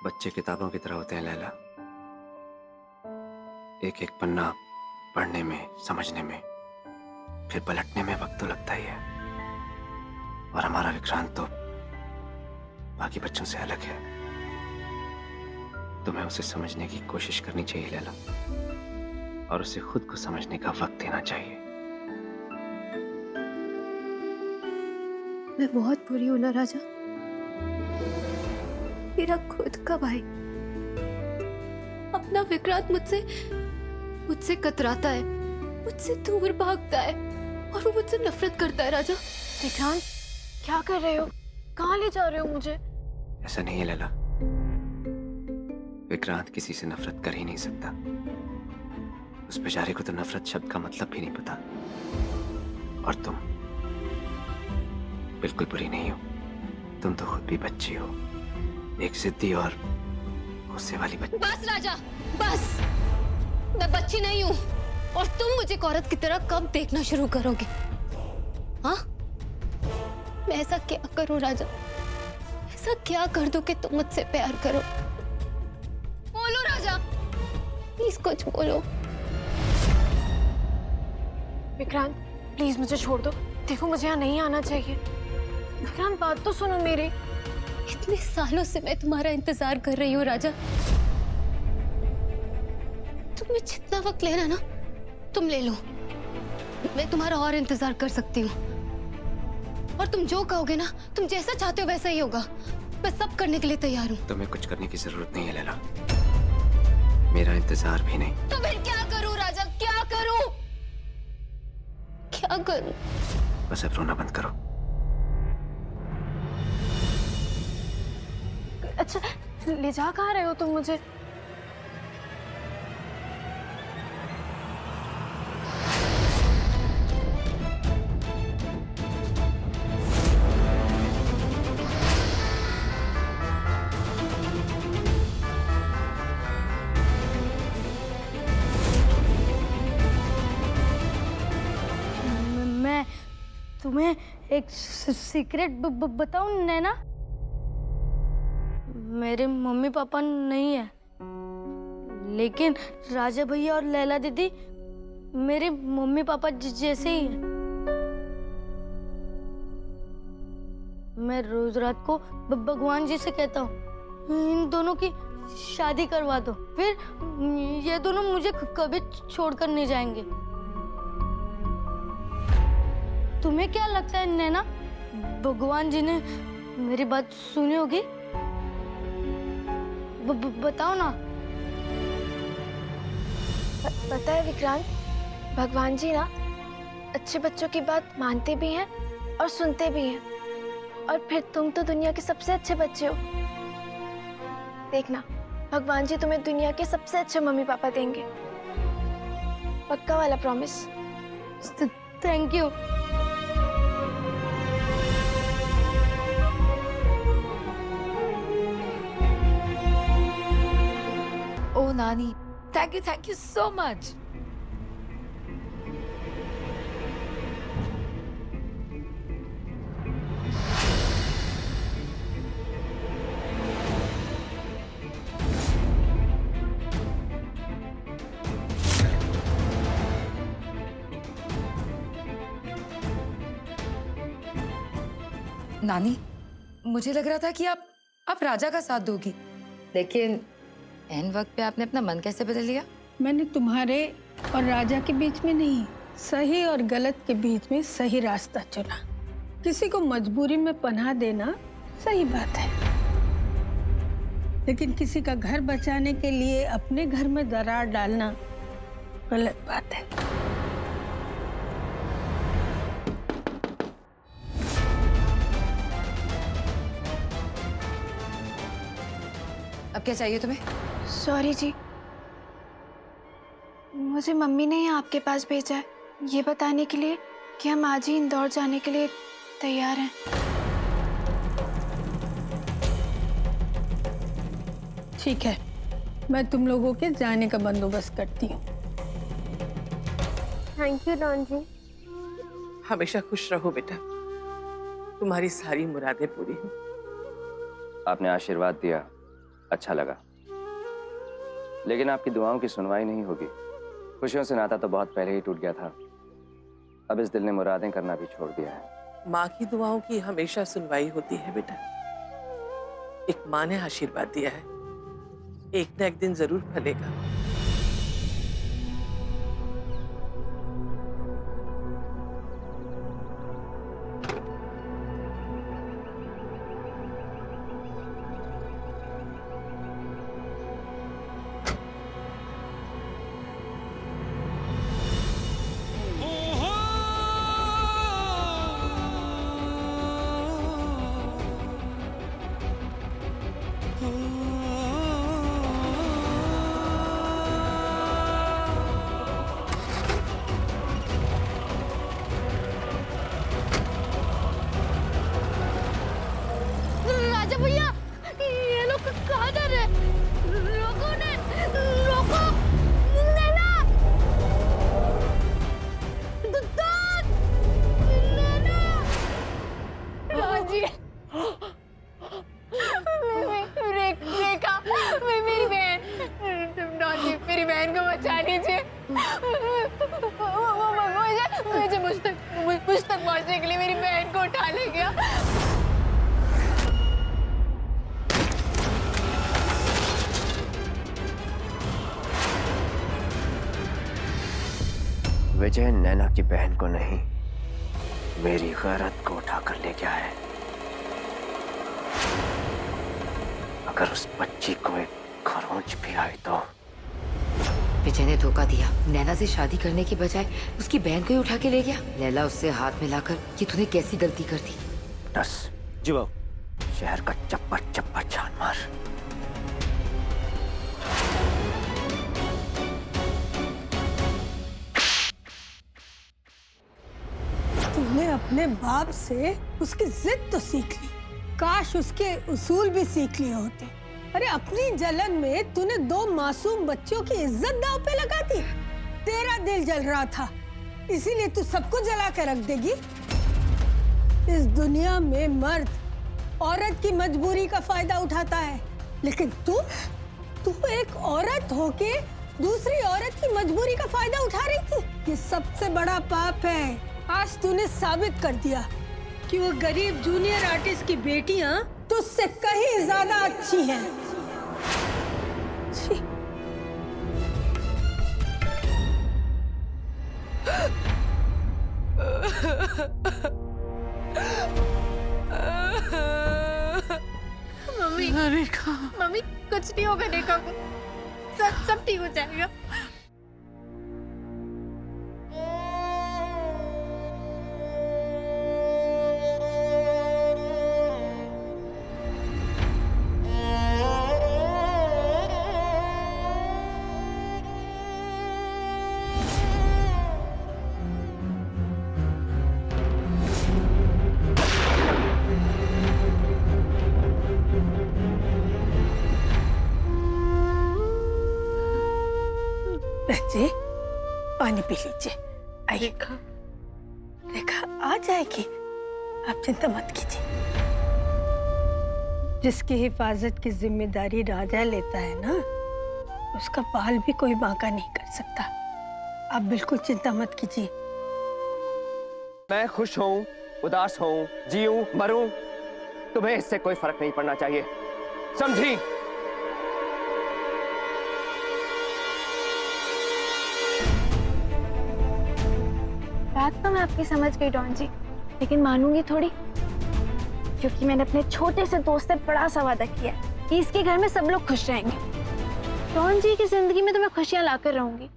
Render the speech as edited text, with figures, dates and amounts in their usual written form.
बच्चे किताबों की तरह होते हैं लैला। एक एक पन्ना पढ़ने में, समझने में, फिर पलटने में वक्त तो लगता ही है। और हमारा विक्रांत तो बाकी बच्चों से अलग है। तुम्हें उसे समझने की कोशिश करनी चाहिए लैला, और उसे खुद को समझने का वक्त देना चाहिए। मैं बहुत बुरी हूं ना राजा। मेरा खुद का भाई, अपना विक्रांत मुझसे कतराता है, मुझसे दूर भागता है और वो मुझसे नफरत करता है। राजा, विक्रांत, क्या कर रहे हो? कहाँ ले जा रहे हो मुझे? ऐसा नहीं है लैला, विक्रांत किसी से नफरत कर ही नहीं सकता। उस बेचारे को तो नफरत शब्द का मतलब भी नहीं पता। और तुम बिल्कुल बुरी नहीं हो। तुम तो खुद भी बच्ची हो, एक जिद्दी और गुस्से वाली बच्ची। बस राजा, बस। मैं बच्ची नहीं हूँ और तुम मुझे एक औरत की तरह कब देखना शुरू करोगे? हाँ, मैं ऐसा क्या करूं राजा, ऐसा क्या कर दूं कि तुम मुझसे प्यार करो? बोलो राजा, प्लीज कुछ बोलो। विक्रांत, प्लीज मुझे छोड़ दो। देखो, मुझे यहाँ नहीं आना चाहिए। विक्रांत, बात तो सुनो मेरी। इतने सालों से मैं तुम्हारा इंतजार कर रही हूँ राजा। तुम्हें जितना वक्त लेना ना तुम ले लो, मैं तुम्हारा और इंतजार कर सकती हूँ। और तुम जो कहोगे ना, तुम जैसा चाहते हो वैसा ही होगा। मैं सब करने के लिए तैयार हूँ। तुम्हें कुछ करने की जरूरत नहीं है लैला, मेरा इंतजार भी नहीं। तो फिर क्या करूँ राजा, क्या करूँ, क्या करूँ? बस अब रोना बंद करो। अच्छा, ले जा कहाँ रहे हो तुम मुझे? मैं तुम्हें एक सीक्रेट बताऊं नैना? मेरे मम्मी पापा नहीं है, लेकिन राजा भैया और लैला दीदी मेरे मम्मी पापा जैसे ही हैं। मैं रोज रात को भगवान जी से कहता हूँ इन दोनों की शादी करवा दो, फिर ये दोनों मुझे कभी छोड़कर नहीं जाएंगे। तुम्हें क्या लगता है नैना, भगवान जी ने मेरी बात सुनी होगी? बताओ ना। पता है विक्रांत, भगवान जी ना अच्छे बच्चों की बात मानते भी हैं और सुनते भी हैं। और फिर तुम तो दुनिया के सबसे अच्छे बच्चे हो। देखना, भगवान जी तुम्हें दुनिया के सबसे अच्छे मम्मी पापा देंगे, पक्का वाला promise. Thank you. Oh, Nani, thank you so much. नानी, मुझे लग रहा था कि आप राजा का साथ दोगी, लेकिन एन वक्त पे आपने अपना मन कैसे बदल लिया? मैंने तुम्हारे और राजा के बीच में नहीं, सही और गलत के बीच में सही रास्ता चुना। किसी को मजबूरी में पनाह देना सही बात है, लेकिन किसी का घर बचाने के लिए अपने घर में दरार डालना गलत बात है। अब क्या चाहिए तुम्हें? सॉरी जी, मुझे मम्मी ने यहाँ आपके पास भेजा है ये बताने के लिए कि हम आज ही इंदौर जाने के लिए तैयार हैं। ठीक है, मैं तुम लोगों के जाने का बंदोबस्त करती हूँ। थैंक यू डॉन जी। हमेशा खुश रहो बेटा, तुम्हारी सारी मुरादें पूरी हों। आपने आशीर्वाद दिया, अच्छा लगा, लेकिन आपकी दुआओं की सुनवाई नहीं होगी। खुशियों से नाता तो बहुत पहले ही टूट गया था। अब इस दिल ने मुरादें करना भी छोड़ दिया है। माँ की दुआओं की हमेशा सुनवाई होती है बेटा। एक माँ ने आशीर्वाद दिया है, एक न एक दिन जरूर फलेगा। राजा भैया, ये लोग कहाँ जा रहे हैं? रोको ने, रोको! नैना! दूध! नैना! जी रेखा, मेरी बहन, डॉली, मेरी बहन को बचा लीजिए। मुझे मुझ तक पहुंचने के लिए मेरी बहन को उठा ले गया। विजय नैना की बहन को नहीं, मेरी गैरत को उठाकर ले गया है। अगर उस बच्ची को एक खरोंच भी आई तो। विजय ने धोखा दिया। नैना से शादी करने की बजाय उसकी बहन को ही उठा के ले गया। लैला उससे हाथ मिलाकर कि तूने कैसी गलती कर दी। दस जी बाबू। शहर का चप्पा चप्पा छान मार। तूने अपने बाप से उसकी जिद तो सीख ली, काश उसके उसूल भी सीख लिए होते। अरे अपनी जलन में तूने 2 मासूम बच्चों की इज्जत दांव पे लगा दी। तेरा दिल जल रहा था, इसीलिए तू सबको जला के रख देगी। इस दुनिया में मर्द औरत की मजबूरी का फायदा उठाता है, लेकिन तू एक औरत होके दूसरी औरत की मजबूरी का फायदा उठा रही थी। ये सबसे बड़ा पाप है। आज तूने साबित कर दिया कि वो गरीब जूनियर आर्टिस्ट की बेटियां तुझसे कहीं ज्यादा अच्छी हैं। छी। मम्मी, मम्मी कुछ नहीं होगा रेखा को, सब ठीक हो जाएगा। बच्चे पानी पी लीजिए। आइए। रेखा आ जाएगी, आप चिंता मत कीजिए। जिसकी हिफाजत की जिम्मेदारी राजा लेता है ना, उसका बाल भी कोई बांका नहीं कर सकता। आप बिल्कुल चिंता मत कीजिए। मैं खुश हूँ, उदास हूँ, जीऊं, मरूं, तुम्हें इससे कोई फर्क नहीं पड़ना चाहिए, समझी? बात तो मैं आपकी समझ गई डॉन जी, लेकिन मानूंगी थोड़ी, क्योंकि मैंने अपने छोटे से दोस्त से बड़ा सा वादा किया कि इसके घर में सब लोग खुश रहेंगे। डॉन जी की जिंदगी में तो मैं खुशियां लाकर रहूंगी।